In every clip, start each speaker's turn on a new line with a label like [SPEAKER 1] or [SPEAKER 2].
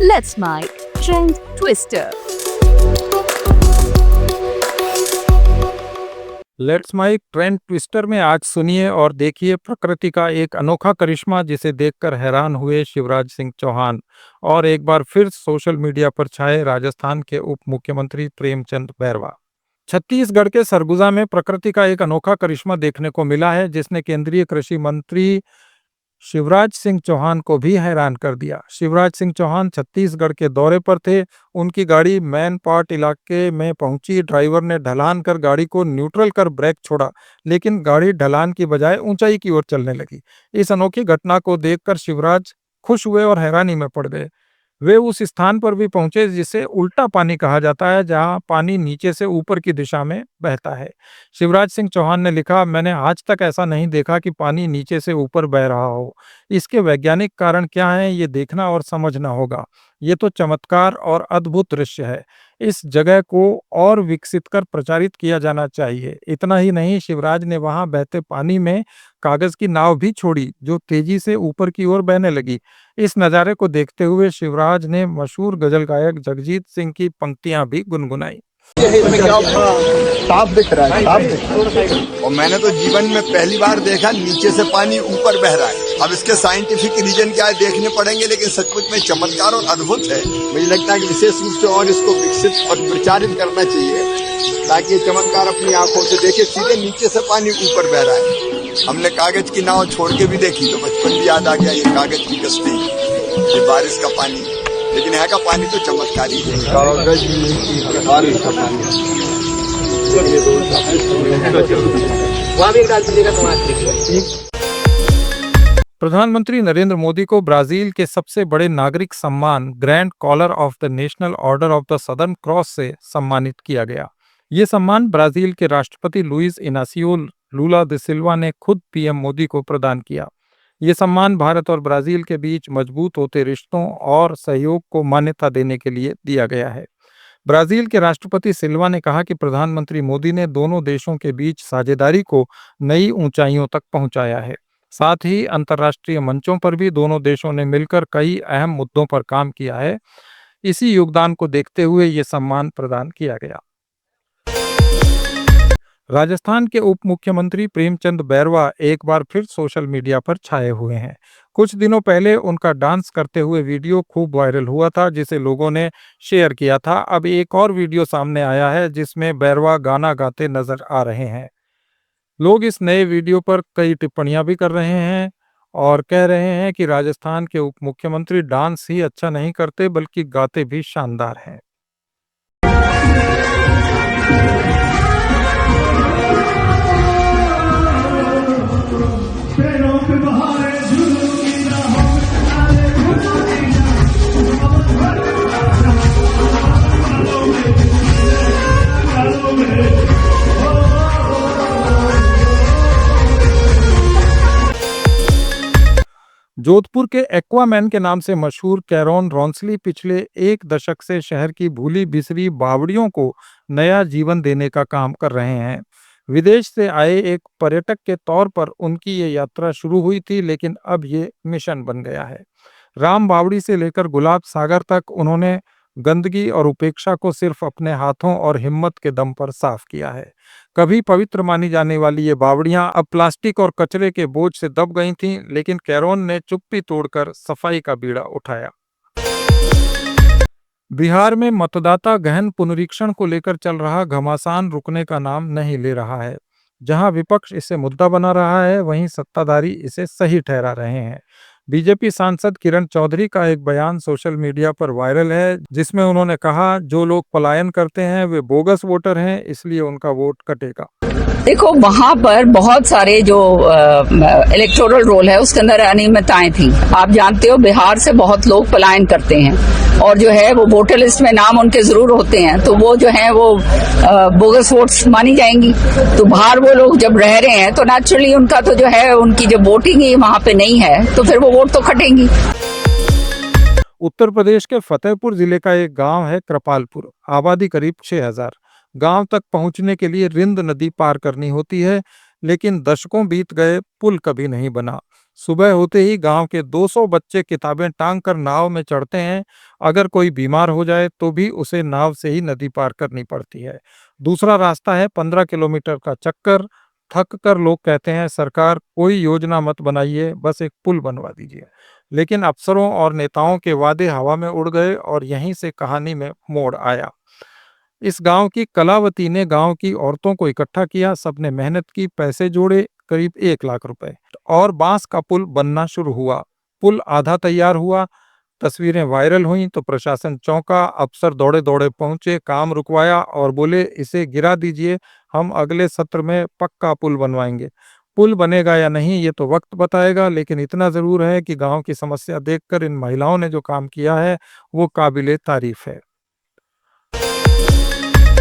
[SPEAKER 1] Let's My Trend Twister.
[SPEAKER 2] Let's my trend twister में आज सुनिए और देखिए प्रकृति का एक अनोखा करिश्मा जिसे देखकर हैरान हुए शिवराज सिंह चौहान और एक बार फिर सोशल मीडिया पर छाए राजस्थान के उप मुख्यमंत्री प्रेमचंद बैरवा। छत्तीसगढ़ के सरगुजा में प्रकृति का एक अनोखा करिश्मा देखने को मिला है जिसने केंद्रीय कृषि मंत्री शिवराज सिंह चौहान को भी हैरान कर दिया। शिवराज सिंह चौहान छत्तीसगढ़ के दौरे पर थे। उनकी गाड़ी मैन पाट इलाके में पहुंची। ड्राइवर ने ढलान कर गाड़ी को न्यूट्रल कर ब्रेक छोड़ा, लेकिन गाड़ी ढलान की बजाय ऊंचाई की ओर चलने लगी। इस अनोखी घटना को देखकर शिवराज खुश हुए और हैरानी में पड़ गए। वे उस स्थान पर भी पहुंचे जिसे उल्टा पानी कहा जाता है, जहां पानी नीचे से ऊपर की दिशा में बहता है। शिवराज सिंह चौहान ने लिखा, मैंने आज तक ऐसा नहीं देखा कि पानी नीचे से ऊपर बह रहा हो। इसके वैज्ञानिक कारण क्या हैं, ये देखना और समझना होगा। ये तो चमत्कार और अद्भुत दृश्य है। इस जगह को और विकसित कर प्रचारित किया जाना चाहिए। इतना ही नहीं, शिवराज ने वहां बहते पानी में कागज की नाव भी छोड़ी जो तेजी से ऊपर की ओर बहने लगी। इस नज़ारे को देखते हुए शिवराज ने मशहूर गजल गायक जगजीत सिंह की पंक्तियां भी गुनगुनाई।
[SPEAKER 3] साफ दिख रहा है, साफ दिख रहा है। और मैंने तो जीवन में पहली बार देखा नीचे से पानी ऊपर बह रहा है। अब इसके साइंटिफिक रीजन क्या है देखने पड़ेंगे, लेकिन सचमुच में चमत्कार और अद्भुत है। मुझे लगता है कि विशेष रूप से और इसको विकसित और प्रचारित करना चाहिए ताकि ये चमत्कार अपनी आंखों से देखे। सीधे नीचे से पानी ऊपर बह रहा है। हमने कागज की नाव छोड़ के भी देखी तो बचपन भी याद आ गया। ये कागज की कश्ती, ये बारिश का पानी, लेकिन यहाँ का पानी तो चमत्कारी है। कागज की बारिश का पानी
[SPEAKER 2] प्रधानमंत्री नरेंद्र मोदी को ब्राजील के सबसे बड़े नागरिक सम्मान Grand Collar of the National Order of the Southern Cross से सम्मानित किया गया। ये सम्मान ब्राजील के राष्ट्रपति लुइस इनासियो लूला दा सिल्वा ने खुद पीएम मोदी को प्रदान किया। ये सम्मान भारत और ब्राजील के बीच मजबूत होते रिश्तों और सहयोग को मान्यता देने के लिए दिया गया है। ब्राजील के राष्ट्रपति सिल्वा ने कहा कि प्रधानमंत्री मोदी ने दोनों देशों के बीच साझेदारी को नई ऊंचाइयों तक पहुंचाया है। साथ ही अंतर्राष्ट्रीय मंचों पर भी दोनों देशों ने मिलकर कई अहम मुद्दों पर काम किया है। इसी योगदान को देखते हुए ये सम्मान प्रदान किया गया। राजस्थान के उप मुख्यमंत्री प्रेमचंद बैरवा एक बार फिर सोशल मीडिया पर छाए हुए हैं। कुछ दिनों पहले उनका डांस करते हुए वीडियो खूब वायरल हुआ था जिसे लोगों ने शेयर किया था। अब एक और वीडियो सामने आया है जिसमें बैरवा गाना गाते नजर आ रहे हैं। लोग इस नए वीडियो पर कई टिप्पणियां भी कर रहे हैं और कह रहे हैं कि राजस्थान के उप मुख्यमंत्री डांस ही अच्छा नहीं करते बल्कि गाते भी शानदार हैं। जोधपुर के एक्वामैन के नाम से मशहूर कैरोन रॉन्सली पिछले एक दशक से शहर की भूली बिसरी बावड़ियों को नया जीवन देने का काम कर रहे हैं। विदेश से आए एक पर्यटक के तौर पर उनकी ये यात्रा शुरू हुई थी, लेकिन अब ये मिशन बन गया है। राम बावड़ी से लेकर गुलाब सागर तक उन्होंने गंदगी और उपेक्षा को सिर्फ अपने हाथों और हिम्मत के दम पर साफ किया है। कभी पवित्र मानी जाने वाली ये बावड़ियां अब प्लास्टिक और कचरे के बोझ से दब गई थीं, लेकिन कैरोन ने चुप्पी तोड़कर सफाई का बीड़ा उठाया। बिहार में मतदाता गहन पुनरीक्षण को लेकर चल रहा घमासान रुकने का नाम नहीं ले रहा है। जहां विपक्ष इसे मुद्दा बना रहा है, वहीं सत्ताधारी इसे सही ठहरा रहे हैं। बीजेपी सांसद किरण चौधरी का एक बयान सोशल मीडिया पर वायरल है जिसमें उन्होंने कहा, जो लोग पलायन करते हैं वे बोगस वोटर हैं, इसलिए उनका वोट कटेगा।
[SPEAKER 4] देखो, वहाँ पर बहुत सारे जो इलेक्टोरल रोल है उसके अंदर अनियमितताएं थी। आप जानते हो बिहार से बहुत लोग पलायन करते हैं और जो है वो वोटर लिस्ट में नाम उनके जरूर होते हैं, तो वो जो है वो बोगस वोट्स मानी जाएंगी। तो बाहर वो लोग जब रह रहे हैं तो नेचुरली उनका तो जो है उनकी जो वोटिंग ही वहाँ पे नहीं है, तो फिर वो वोट तो कटेंगी।
[SPEAKER 2] उत्तर प्रदेश के फतेहपुर जिले का एक गांव है कृपालपुर। आबादी करीब 6000। गांव तक पहुंचने के लिए रिंद नदी पार करनी होती है, लेकिन दशकों बीत गए, पुल कभी नहीं बना। सुबह होते ही गांव के 200 बच्चे किताबें टांग कर नाव में चढ़ते हैं। अगर कोई बीमार हो जाए तो भी उसे नाव से ही नदी पार करनी पड़ती है। दूसरा रास्ता है 15 किलोमीटर का चक्कर। थक कर लोग कहते हैं सरकार कोई योजना मत बनाइए, बस एक पुल बनवा दीजिए। लेकिन अफसरों और नेताओं के वादे हवा में उड़ गए और यहीं से कहानी में मोड़ आया। इस गांव की कलावती ने गांव की औरतों को इकट्ठा किया, सबने मेहनत की, पैसे जोड़े, करीब 1 लाख रुपए, और बांस का पुल बनना शुरू हुआ। पुल आधा तैयार हुआ, तस्वीरें वायरल हुईं तो प्रशासन चौंका। अफसर दौड़े दौड़े पहुंचे, काम रुकवाया और बोले इसे गिरा दीजिए, हम अगले सत्र में पक्का पुल बनवाएंगे। पुल बनेगा या नहीं ये तो वक्त बताएगा, लेकिन इतना जरूर है कि गांव की समस्या देखकर इन महिलाओं ने जो काम किया है वो काबिले तारीफ है।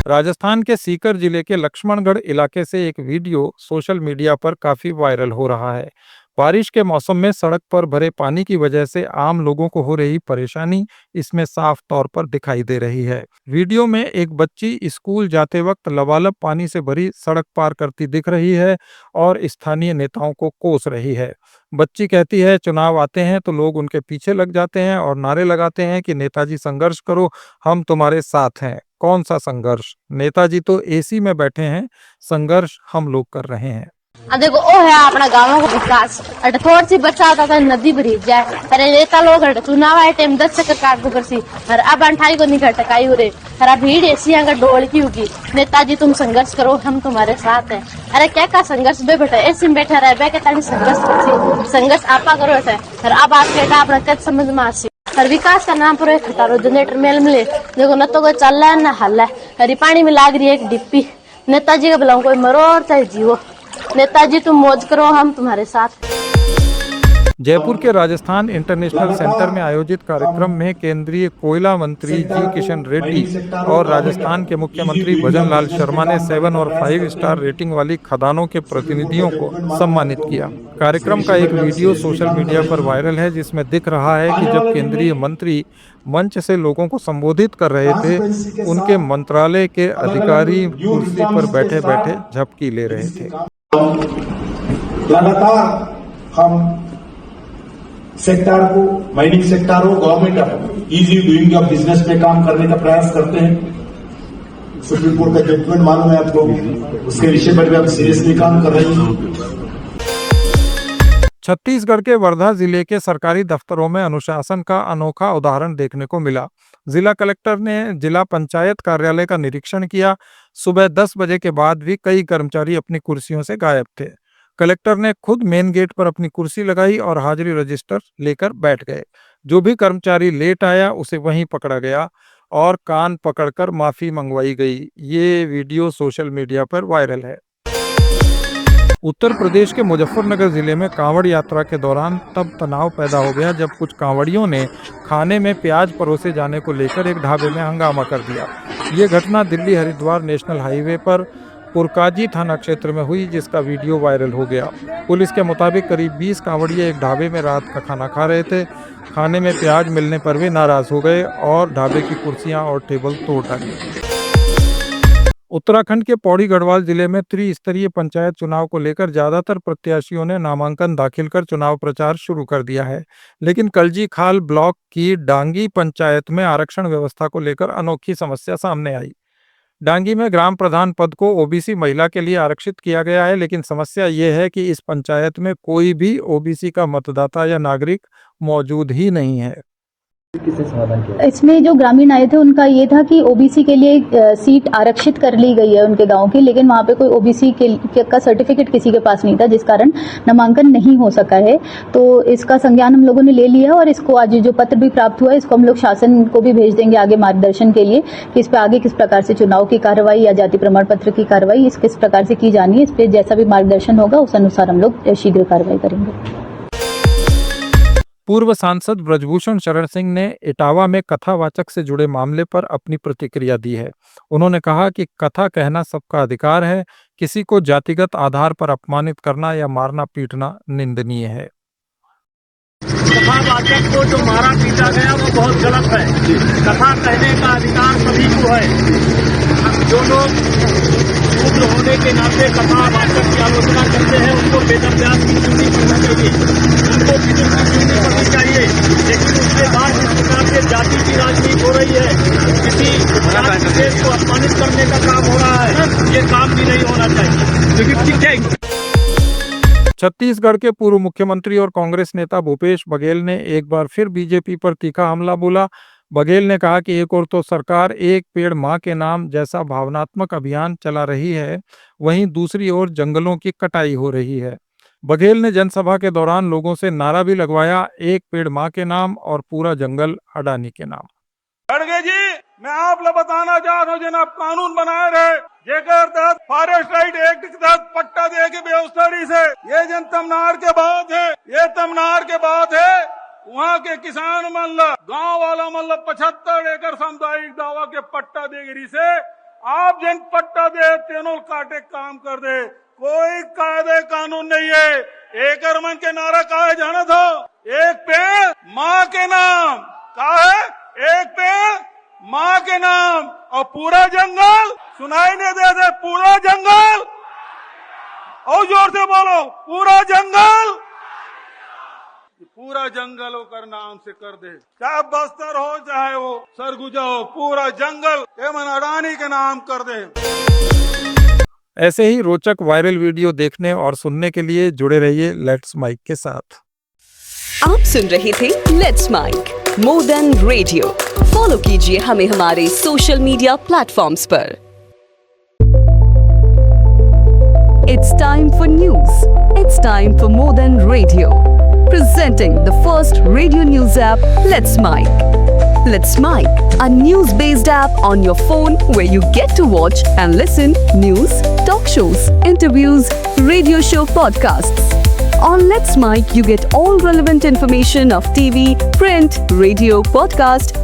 [SPEAKER 2] राजस्थान के सीकर जिले के लक्ष्मणगढ़ इलाके से एक वीडियो सोशल मीडिया पर काफी वायरल हो रहा है। बारिश के मौसम में सड़क पर भरे पानी की वजह से आम लोगों को हो रही परेशानी इसमें साफ तौर पर दिखाई दे रही है। वीडियो में एक बच्ची स्कूल जाते वक्त लबालब पानी से भरी सड़क पार करती दिख रही है और स्थानीय नेताओं को कोस रही है। बच्ची कहती है चुनाव आते हैं तो लोग उनके पीछे लग जाते हैं और नारे लगाते हैं कि नेताजी संघर्ष करो, हम तुम्हारे साथ हैं। कौन सा संघर्ष? नेताजी तो एसी में बैठे हैं, संघर्ष हम लोग कर रहे हैं।
[SPEAKER 5] देखो ओ है अपना गाँव का विकास। अट थोड़ी सी बरसात आता नदी भरी जाए, अरे नेता लोग अट चुनाव आए टाइम 10 चक्कर काट को करसी, और अब अंठाई को नहीं घटकाई हो रे, अरे भीड़ ऐसी का डोल की होगी, नेताजी तुम संघर्ष करो, हम तुम्हारे साथ हैं। अरे क्या का संघर्ष बे बेटा ऐसे में बैठा रहे बे के तानी संघर्ष करसी, संघर्ष आपा करो ऐसे, और अब आप बेटा अपना कद समझ में आसी। और विकास का नाम पर खटारो जनरेटर मेल मिले, देखो न तो कोई चल रहा है न हल है, अरे पानी में लाग रही है एक डिप्पी। नेताजी का बुलाऊं कोई मरो और चाहे जीवो, नेताजी तुम मौज करो, हम तुम्हारे साथ।
[SPEAKER 2] जयपुर के राजस्थान इंटरनेशनल सेंटर में आयोजित कार्यक्रम में केंद्रीय कोयला मंत्री जी किशन रेड्डी और राजस्थान के मुख्यमंत्री भजन लाल शर्मा ने 7 और 5 स्टार रेटिंग वाली खदानों के प्रतिनिधियों को सम्मानित किया। कार्यक्रम का एक वीडियो सोशल मीडिया पर वायरल है जिसमें दिख रहा है कि जब केंद्रीय मंत्री मंच से लोगों को संबोधित कर रहे थे, उनके मंत्रालय के अधिकारी कुर्सी पर बैठे बैठे झपकी ले रहे थे।
[SPEAKER 6] लगातार हम सेक्टर को, माइनिंग सेक्टर हो, government easy doing of business पे काम करने का प्रयास करते हैं। सुप्रीम कोर्ट का जजमेंट मालूम है आपको, उसके विषय पर भी हम सीरियसली काम कर रहे हैं।
[SPEAKER 2] छत्तीसगढ़ के वर्धा जिले के सरकारी दफ्तरों में अनुशासन का अनोखा उदाहरण देखने को मिला। जिला कलेक्टर ने जिला पंचायत कार्यालय का निरीक्षण किया। सुबह 10 बजे के बाद भी कई कर्मचारी अपनी कुर्सियों से गायब थे। कलेक्टर ने खुद मेन गेट पर अपनी कुर्सी लगाई और हाजिरी रजिस्टर लेकर बैठ गए। जो भी कर्मचारी लेट आया उसे वहीं पकड़ा गया और कान पकड़कर माफी मंगवाई गई। ये वीडियो सोशल मीडिया पर वायरल है। उत्तर प्रदेश के मुजफ्फरनगर जिले में कांवड़ यात्रा के दौरान तब तनाव पैदा हो गया जब कुछ कांवड़ियों ने खाने में प्याज परोसे जाने को लेकर एक ढाबे में हंगामा कर दिया। ये घटना दिल्ली हरिद्वार नेशनल हाईवे पर पुरकाजी थाना क्षेत्र में हुई, जिसका वीडियो वायरल हो गया। पुलिस के मुताबिक करीब 20 कांवड़िए एक ढाबे में रात का खाना खा रहे थे। खाने में प्याज मिलने पर वे नाराज हो गए और ढाबे की कुर्सियां और टेबल तोड़ डाली। उत्तराखंड के पौड़ी गढ़वाल जिले में त्रिस्तरीय पंचायत चुनाव को लेकर ज्यादातर प्रत्याशियों ने नामांकन दाखिल कर चुनाव प्रचार शुरू कर दिया है, लेकिन कलजी खाल ब्लॉक की डांगी पंचायत में आरक्षण व्यवस्था को लेकर अनोखी समस्या सामने आई। डांगी में ग्राम प्रधान पद को ओबीसी महिला के लिए आरक्षित किया गया है, लेकिन समस्या ये है कि इस पंचायत में कोई भी ओबीसी का मतदाता या नागरिक मौजूद ही नहीं है।
[SPEAKER 7] इसमें जो ग्रामीण आए थे उनका ये था कि ओबीसी के लिए सीट आरक्षित कर ली गई है उनके गांव की, लेकिन वहां पे कोई ओबीसी का सर्टिफिकेट किसी के पास नहीं था, जिस कारण नामांकन नहीं हो सका है। तो इसका संज्ञान हम लोगों ने ले लिया और इसको आज जो पत्र भी प्राप्त हुआ है इसको हम लोग शासन को भी भेज देंगे आगे मार्गदर्शन के लिए कि इस पे आगे किस प्रकार से चुनाव की कार्रवाई या जाति प्रमाण पत्र की कार्रवाई इस किस प्रकार से की जानी है। इस पे जैसा भी मार्गदर्शन होगा उस अनुसार हम लोग शीघ्र कार्रवाई करेंगे।
[SPEAKER 2] पूर्व सांसद ब्रजभूषण शरण सिंह ने इटावा में कथावाचक से जुड़े मामले पर अपनी प्रतिक्रिया दी है। उन्होंने कहा कि कथा कहना सबका अधिकार है, किसी को जातिगत आधार पर अपमानित करना या मारना पीटना निंदनीय है।
[SPEAKER 8] कथावाचक को जो मारा पीटा गया वो बहुत गलत है। कथा कहने का अधिकार सभी को है। जो लोग शूद्र होने के नाते कथावाचक की आलोचना करते हैं उनको वेदम व्यास की चुनी करनी चाहिए, उनको विदुर की चुनी करनी चाहिए। लेकिन उसके बाद जिस प्रकार से जाति की राजनीति हो रही है, किसी जाति देश को अपमानित करने का काम हो रहा है, ये काम भी नहीं होना चाहिए।
[SPEAKER 2] छत्तीसगढ़ के पूर्व मुख्यमंत्री और कांग्रेस नेता भूपेश बघेल ने एक बार फिर बीजेपी पर तीखा हमला बोला। बघेल ने कहा कि एक ओर तो सरकार एक पेड़ मां के नाम जैसा भावनात्मक अभियान चला रही है, वहीं दूसरी ओर जंगलों की कटाई हो रही है। बघेल ने जनसभा के दौरान लोगों से नारा भी लगवाया, एक पेड़ मां के नाम और पूरा जंगल अडानी के नाम।
[SPEAKER 9] खड़गे जी, मैं आप लोग बताना चाहता हूँ, जनाब कानून बनाए रहे जेकर तहत फॉरेस्ट राइट एक्ट के तहत पट्टा दे के व्यवस्था से ये जन तमनार के बात है, ये तमनार के बात है। वहाँ के किसान मतलब गांव वाला मतलब 75 एकड़ सामुदायिक दावा के पट्टा देगिरी से आप जन पट्टा दे तेनों काटे काम कर दे, कोई कायदे कानून नहीं है। एकड़ मन के नारा का है जाना था, एक पेड़ माँ के नाम का है, एक पेड़ माँ के नाम और पूरा जंगल सुनाई नहीं देते, पूरा जंगल और जोर से बोलो, पूरा जंगल, पूरा जंगल वो कर नाम से कर दे, चाहे बस्तर हो चाहे वो सरगुजा हो, पूरा जंगल एमन अडानी के नाम कर दे।
[SPEAKER 2] ऐसे ही रोचक वायरल वीडियो देखने और सुनने के लिए जुड़े रहिए लेट्स माइक के साथ।
[SPEAKER 1] आप सुन रहे थे let's mic more than radio. Follow कीजिए हमें हमारे सोशल मीडिया प्लेटफॉर्म्स पर। It's time for news. It's time for more than radio. Presenting the first radio news app, Let's Mic. Let's Mic, a news-based app on your phone where you get to watch and listen news, talk shows, interviews, radio show podcasts. On Let's Mic, you get all relevant information of TV, print, radio, podcast,